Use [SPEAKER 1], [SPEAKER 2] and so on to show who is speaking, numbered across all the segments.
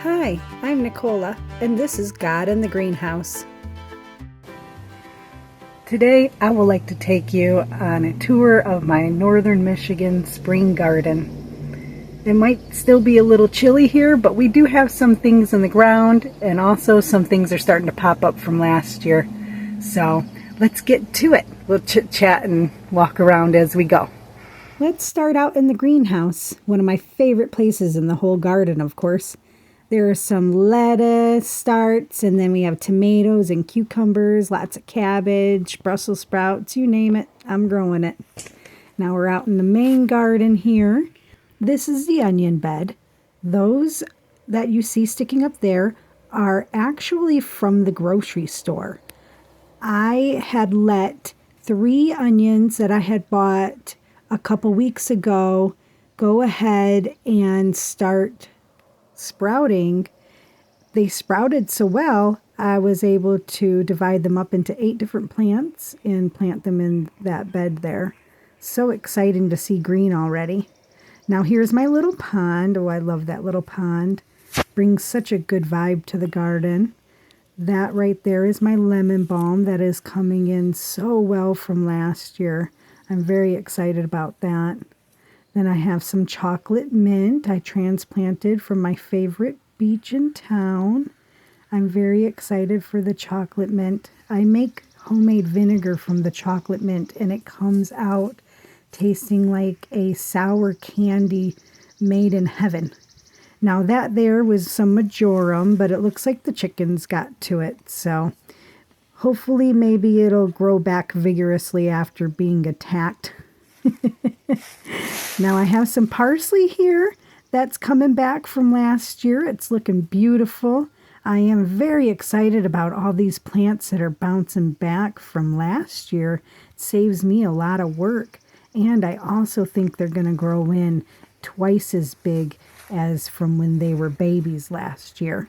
[SPEAKER 1] Hi, I'm Nicola, and this is God in the Greenhouse. Today, I would like to take you on a tour of my northern Michigan spring garden. It might still be a little chilly here, but we do have some things in the ground, and also some things are starting to pop up from last year. So let's get to it. We'll chit-chat and walk around as we go. Let's start out in the greenhouse, one of my favorite places in the whole garden, of course. There are some lettuce starts, and then we have tomatoes and cucumbers, lots of cabbage, Brussels sprouts, you name it, I'm growing it. Now we're out in the main garden here. This is the onion bed. Those that you see sticking up there are actually from the grocery store. I had let 3 onions that I had bought a couple weeks ago go ahead and start sprouting. They sprouted so well, I was able to divide them up into 8 different plants and plant them in that bed there. So exciting to see green already. Now here's my little pond. Oh, I love that little pond. Brings such a good vibe to the garden. That right there is my lemon balm that is coming in so well from last year. I'm very excited about that. Then I have some chocolate mint I transplanted from my favorite beach in town. I'm very excited for the chocolate mint. I make homemade vinegar from the chocolate mint, and it comes out tasting like a sour candy made in heaven. Now that there was some majoram, but it looks like the chickens got to it, so hopefully maybe it'll grow back vigorously after being attacked. Now I have some parsley here that's coming back from last year. It's looking beautiful. I am very excited about all these plants that are bouncing back from last year. It saves me a lot of work, and I also think they're going to grow in twice as big as from when they were babies last year.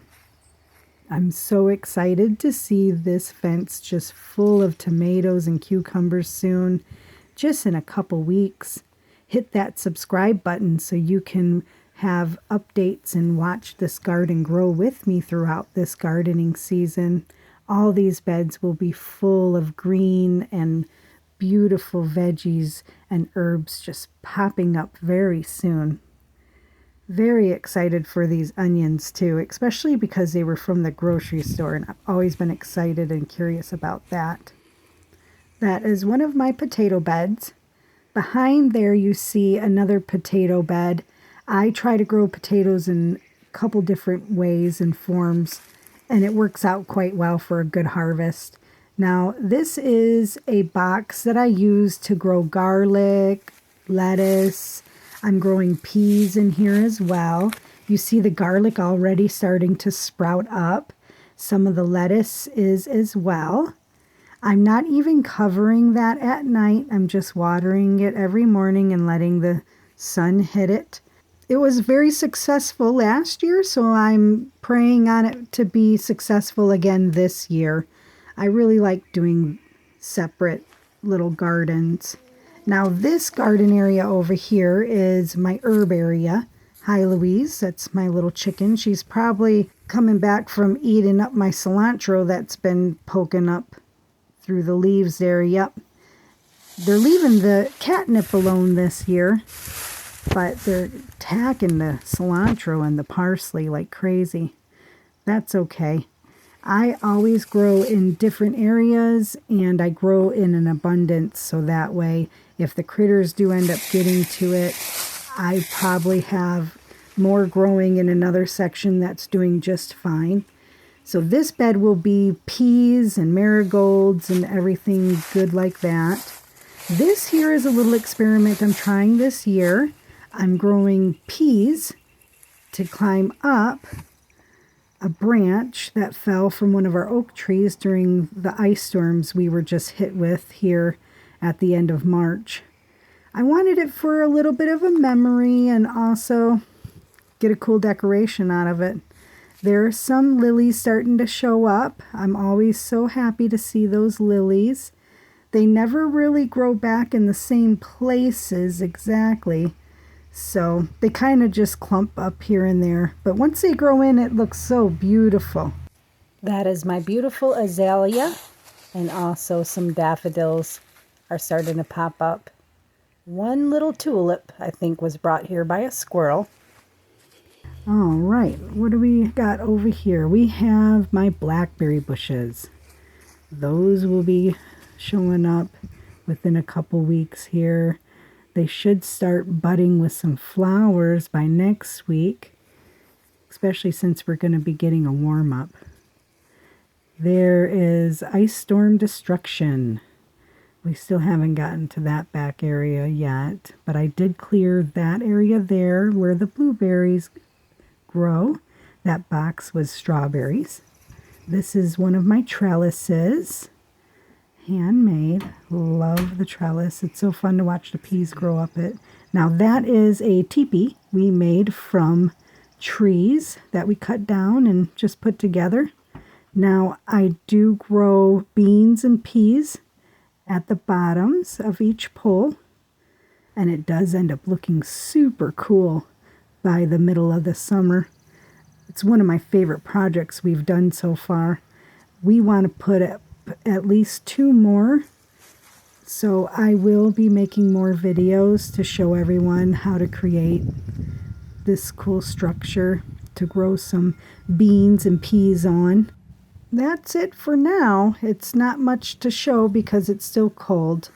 [SPEAKER 1] I'm so excited to see this fence just full of tomatoes and cucumbers soon, just in a couple weeks. Hit that subscribe button so you can have updates and watch this garden grow with me throughout this gardening season. All these beds will be full of green and beautiful veggies and herbs just popping up very soon. Very excited for these onions too, especially because they were from the grocery store, and I've always been excited and curious about that. That is one of my potato beds. Behind there you see another potato bed. I try to grow potatoes in a couple different ways and forms, and it works out quite well for a good harvest. Now this is a box that I use to grow garlic, lettuce. I'm growing peas in here as well. You see the garlic already starting to sprout up. Some of the lettuce is as well. I'm not even covering that at night. I'm just watering it every morning and letting the sun hit it. It was very successful last year, so I'm praying on it to be successful again this year. I really like doing separate little gardens. Now this garden area over here is my herb area. Hi Louise, that's my little chicken. She's probably coming back from eating up my cilantro that's been poking up through the leaves there. Yep, they're leaving the catnip alone this year, but they're attacking the cilantro and the parsley like crazy. That's okay. I always grow in different areas, and I grow in an abundance, so that way if the critters do end up getting to it, I probably have more growing in another section that's doing just fine. So this bed will be peas and marigolds and everything good like that. This here is a little experiment I'm trying this year. I'm growing peas to climb up a branch that fell from one of our oak trees during the ice storms we were just hit with here at the end of March. I wanted it for a little bit of a memory and also get a cool decoration out of it. There are some lilies starting to show up. I'm always so happy to see those lilies. They never really grow back in the same places exactly. So they kind of just clump up here and there. But once they grow in, it looks so beautiful. That is my beautiful azalea. And also some daffodils are starting to pop up. One little tulip, I think, was brought here by a squirrel. All right, what do we got over here? We have my blackberry bushes. Those will be showing up within a couple weeks here. They should start budding with some flowers by next week, especially since we're going to be getting a warm-up. There is Ice Storm Destruction. We still haven't gotten to that back area yet, but I did clear that area there where the blueberries grow. That box was strawberries. This is one of my trellises. Handmade. Love the trellis. It's so fun to watch the peas grow up it. Now that is a teepee we made from trees that we cut down and just put together. Now I do grow beans and peas at the bottoms of each pole, and it does end up looking super cool by the middle of the summer. It's one of my favorite projects we've done so far. We want to put up at least 2 more, so I will be making more videos to show everyone how to create this cool structure to grow some beans and peas on. That's it for now. It's not much to show because it's still cold.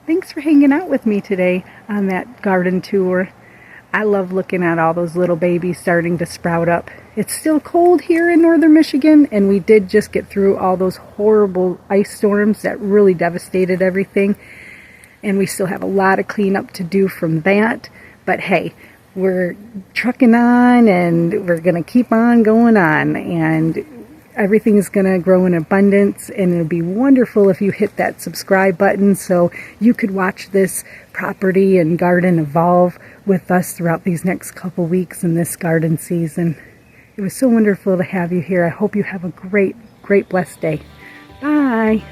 [SPEAKER 1] Thanks for hanging out with me today on that garden tour. I love looking at all those little babies starting to sprout up. It's still cold here in northern Michigan, and we did just get through all those horrible ice storms that really devastated everything. And we still have a lot of cleanup to do from that. But hey, we're trucking on, and we're going to keep on going on. And everything's going to grow in abundance, and it'll be wonderful if you hit that subscribe button so you could watch this property and garden evolve with us throughout these next couple weeks in this garden season. It was so wonderful to have you here. I hope you have a great, blessed day. Bye.